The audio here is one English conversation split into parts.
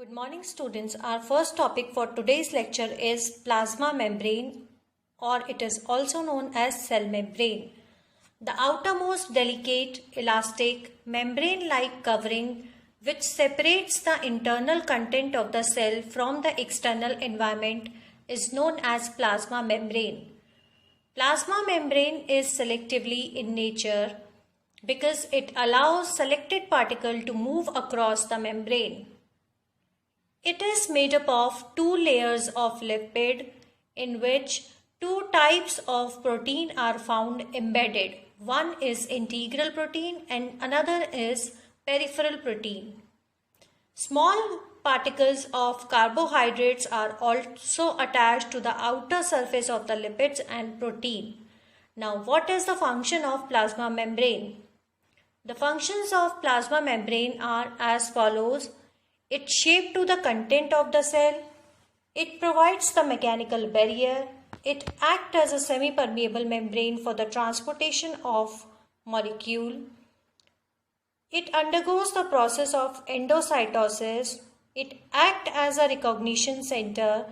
Good morning students. Our first topic for today's lecture is plasma membrane, or it is also known as cell membrane. The outermost delicate elastic membrane-like covering which separates the internal content of the cell from the external environment is known as plasma membrane. Plasma membrane is selectively in nature because it allows selected particle to move across the membrane. It is made up of two layers of lipid in which two types of protein are found embedded. One is integral protein and another is peripheral protein. Small particles of carbohydrates are also attached to the outer surface of the lipids and protein. Now, what is the function of plasma membrane? The functions of plasma membrane are as follows. It shapes to the content of the cell. It provides the mechanical barrier. It acts as a semi-permeable membrane for the transportation of molecule. It undergoes the process of endocytosis. It acts as a recognition center.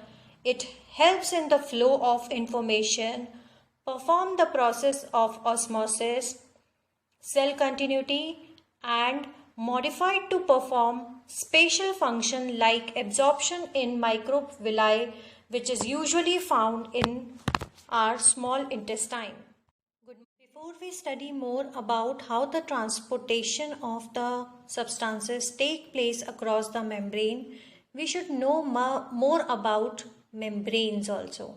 It helps in the flow of information, perform the process of osmosis, cell continuity, and modified to perform spatial function like absorption in microvilli, which is usually found in our small intestine. Before we study more about how the transportation of the substances take place across the membrane, we should know more about membranes also.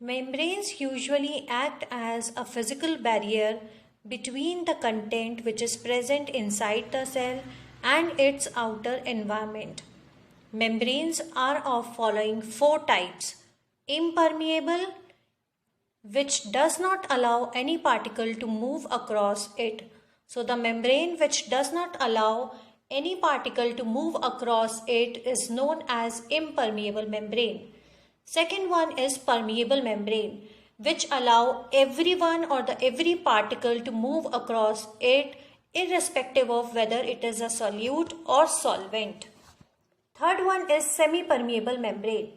Membranes usually act as a physical barrier between the content which is present inside the cell and its outer environment. Membranes are of following four types. Impermeable, which does not allow any particle to move across it. So the membrane which does not allow any particle to move across it is known as impermeable membrane. Second one is permeable membrane, which allow everyone or every particle to move across it irrespective of whether it is a solute or solvent. Third one is semi-permeable membrane.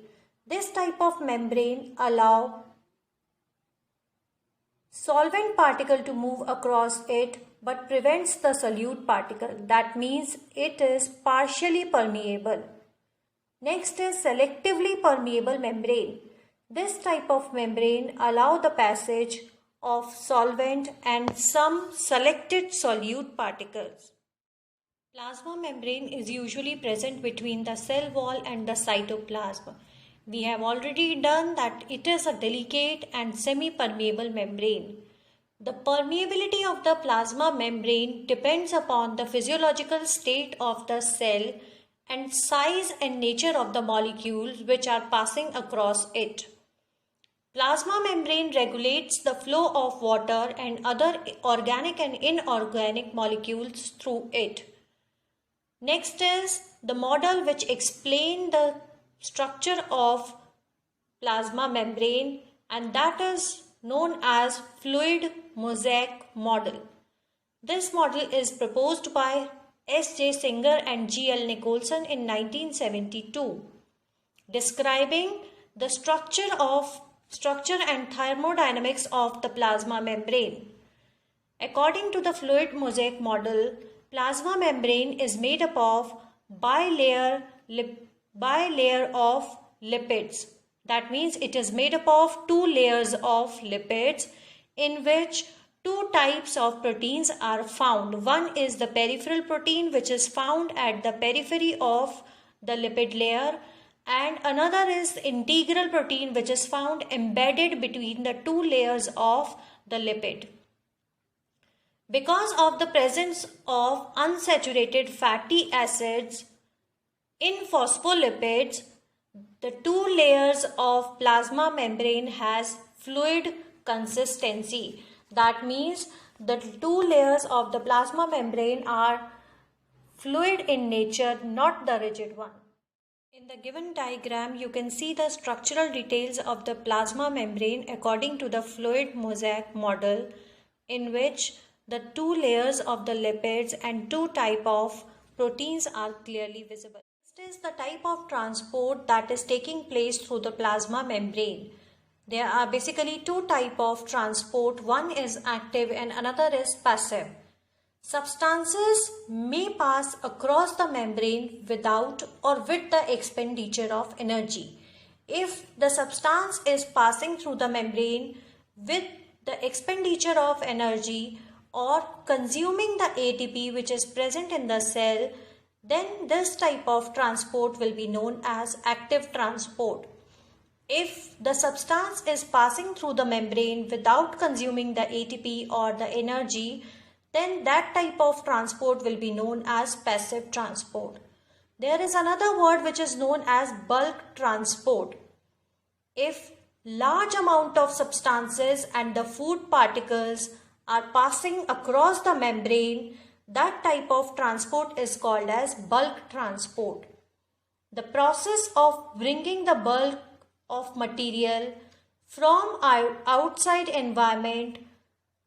This type of membrane allow solvent particle to move across it but prevents the solute particle. That means it is partially permeable. Next is selectively permeable membrane. This type of membrane allow the passage of solvent and some selected solute particles. Plasma membrane is usually present between the cell wall and the cytoplasm. We have already done that it is a delicate and semi-permeable membrane. The permeability of the plasma membrane depends upon the physiological state of the cell and size and nature of the molecules which are passing across it. Plasma membrane regulates the flow of water and other organic and inorganic molecules through it. Next is the model which explains the structure of plasma membrane, and that is known as fluid mosaic model. This model is proposed by S.J. Singer and G.L. Nicholson in 1972, describing the structure and thermodynamics of the plasma membrane. According to the fluid mosaic model, plasma membrane is made up of bilayer of lipids. That means it is made up of two layers of lipids in which two types of proteins are found. One is the peripheral protein, which is found at the periphery of the lipid layer, and another is integral protein, which is found embedded between the two layers of the lipid. Because of the presence of unsaturated fatty acids in phospholipids, the two layers of plasma membrane has fluid consistency. That means the two layers of the plasma membrane are fluid in nature, not the rigid one. In the given diagram, you can see the structural details of the plasma membrane according to the fluid mosaic model, in which the two layers of the lipids and two types of proteins are clearly visible. Next is the type of transport that is taking place through the plasma membrane. There are basically two types of transport. One is active and another is passive. Substances may pass across the membrane without or with the expenditure of energy. If the substance is passing through the membrane with the expenditure of energy or consuming the ATP which is present in the cell, then this type of transport will be known as active transport. If the substance is passing through the membrane without consuming the ATP or the energy, then that type of transport will be known as passive transport. There is another word which is known as bulk transport. If large amount of substances and the food particles are passing across the membrane, that type of transport is called as bulk transport. The process of bringing the bulk of material from outside environment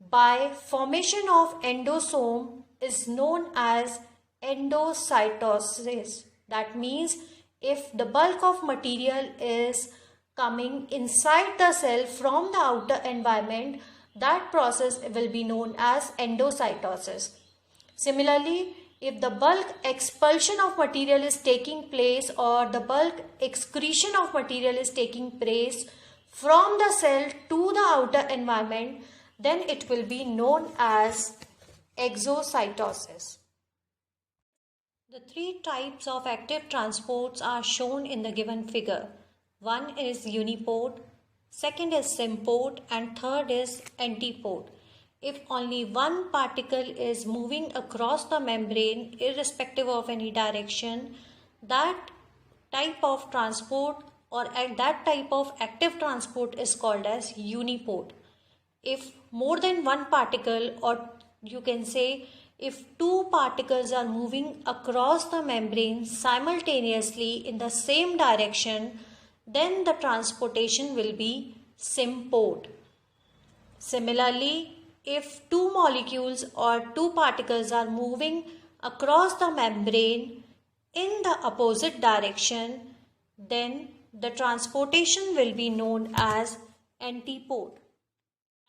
by formation of endosome is known as endocytosis. That means if the bulk of material is coming inside the cell from the outer environment, that process will be known as endocytosis. Similarly, if the bulk expulsion of material is taking place or the bulk excretion of material is taking place from the cell to the outer environment, then it will be known as exocytosis. The three types of active transports are shown in the given figure. One is uniport, second is symport, and third is antiport. If only one particle is moving across the membrane irrespective of any direction, that type of transport or that type of active transport is called as uniport. If more than one particle, or you can say if two particles are moving across the membrane simultaneously in the same direction, then the transportation will be symport. Similarly, if two molecules or two particles are moving across the membrane in the opposite direction, then the transportation will be known as antiport.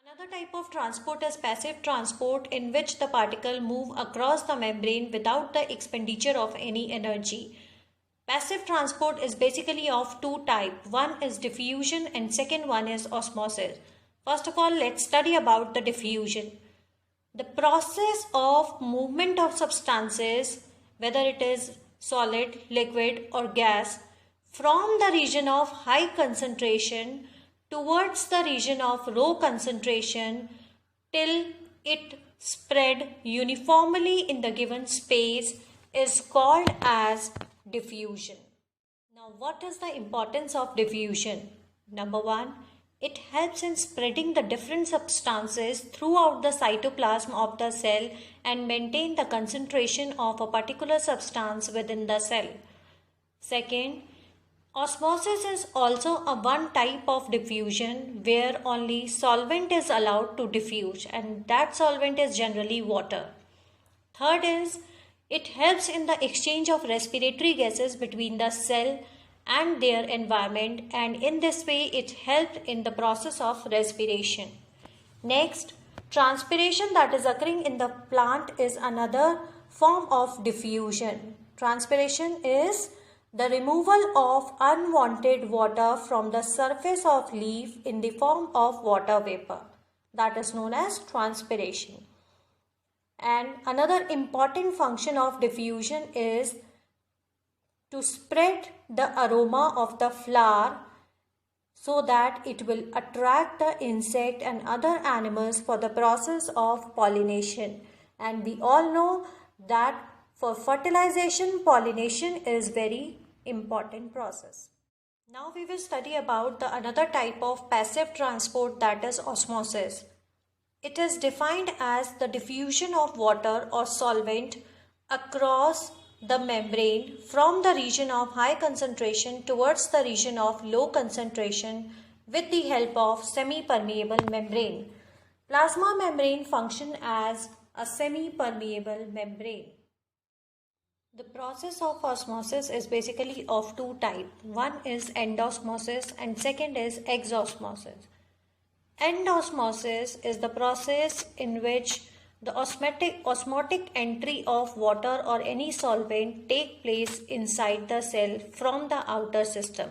Another type of transport is passive transport, in which the particle move across the membrane without the expenditure of any energy. Passive transport is basically of two types. One is diffusion and second one is osmosis. First of all, let's study about the diffusion. The process of movement of substances, whether it is solid, liquid or gas, from the region of high concentration towards the region of low concentration till it spread uniformly in the given space is called as diffusion. Now, what is the importance of diffusion? Number one, it helps in spreading the different substances throughout the cytoplasm of the cell and maintain the concentration of a particular substance within the cell. Second, osmosis is also a one type of diffusion where only solvent is allowed to diffuse, and that solvent is generally water. Third is, it helps in the exchange of respiratory gases between the cell and their environment, and in this way it helps in the process of respiration. Next, transpiration that is occurring in the plant is another form of diffusion. Transpiration is the removal of unwanted water from the surface of leaf in the form of water vapor. That is known as transpiration. And another important function of diffusion is to spread the aroma of the flower so that it will attract the insect and other animals for the process of pollination. And we all know that for fertilization, pollination is very important process. Now we will study about the another type of passive transport, that is osmosis. It is defined as the diffusion of water or solvent across the membrane from the region of high concentration towards the region of low concentration with the help of semi-permeable membrane. Plasma membrane function as a semi-permeable membrane. The process of osmosis is basically of two types. One is endosmosis and second is exosmosis. Endosmosis is the process in which the osmotic entry of water or any solvent take place inside the cell from the outer system.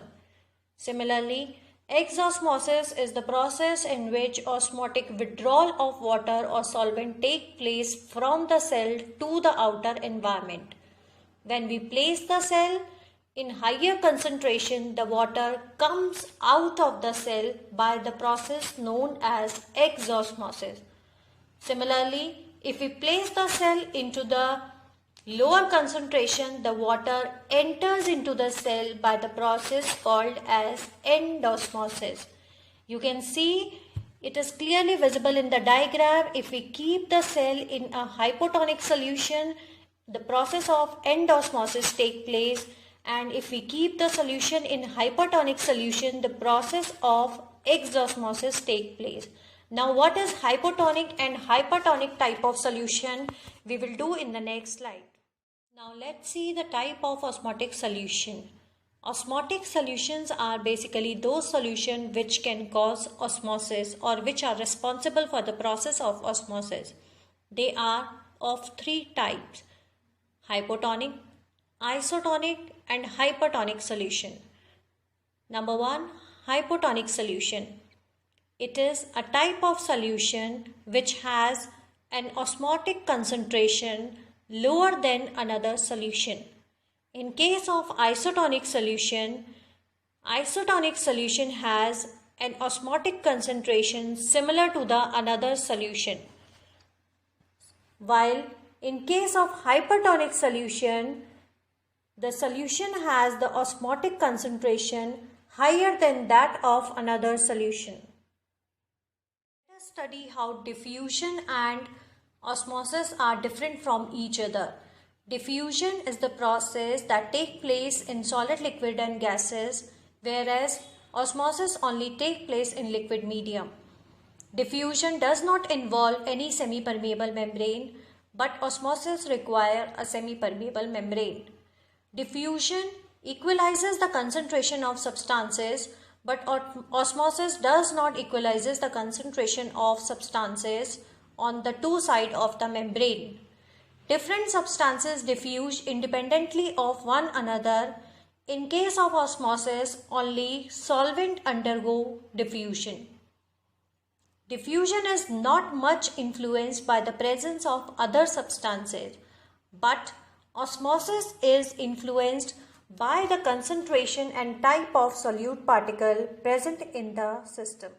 Similarly, exosmosis is the process in which osmotic withdrawal of water or solvent take place from the cell to the outer environment. When we place the cell in higher concentration, the water comes out of the cell by the process known as exosmosis. Similarly, if we place the cell into the lower concentration, the water enters into the cell by the process called as endosmosis. You can see it is clearly visible in the diagram. If we keep the cell in a hypotonic solution, the process of endosmosis takes place, and if we keep the solution in hypertonic solution, the process of exosmosis takes place. Now, what is hypotonic and hypertonic type of solution we will do in the next slide. Now, let's see the type of osmotic solution. Osmotic solutions are basically those solutions which can cause osmosis or which are responsible for the process of osmosis. They are of three types: hypotonic, isotonic and hypertonic solution. Number 1, hypotonic solution. It is a type of solution which has an osmotic concentration lower than another solution. In case of isotonic solution has an osmotic concentration similar to the another solution. While in case of hypertonic solution, the solution has the osmotic concentration higher than that of another solution. Let us study how diffusion and osmosis are different from each other. Diffusion is the process that takes place in solid, liquid and gases, whereas osmosis only takes place in liquid medium. Diffusion does not involve any semi-permeable membrane, but osmosis requires a semi-permeable membrane. Diffusion equalizes the concentration of substances, but osmosis does not equalizes the concentration of substances on the two sides of the membrane. Different substances diffuse independently of one another. In case of osmosis, only solvent undergo diffusion. Diffusion is not much influenced by the presence of other substances, but osmosis is influenced by the concentration and type of solute particle present in the system.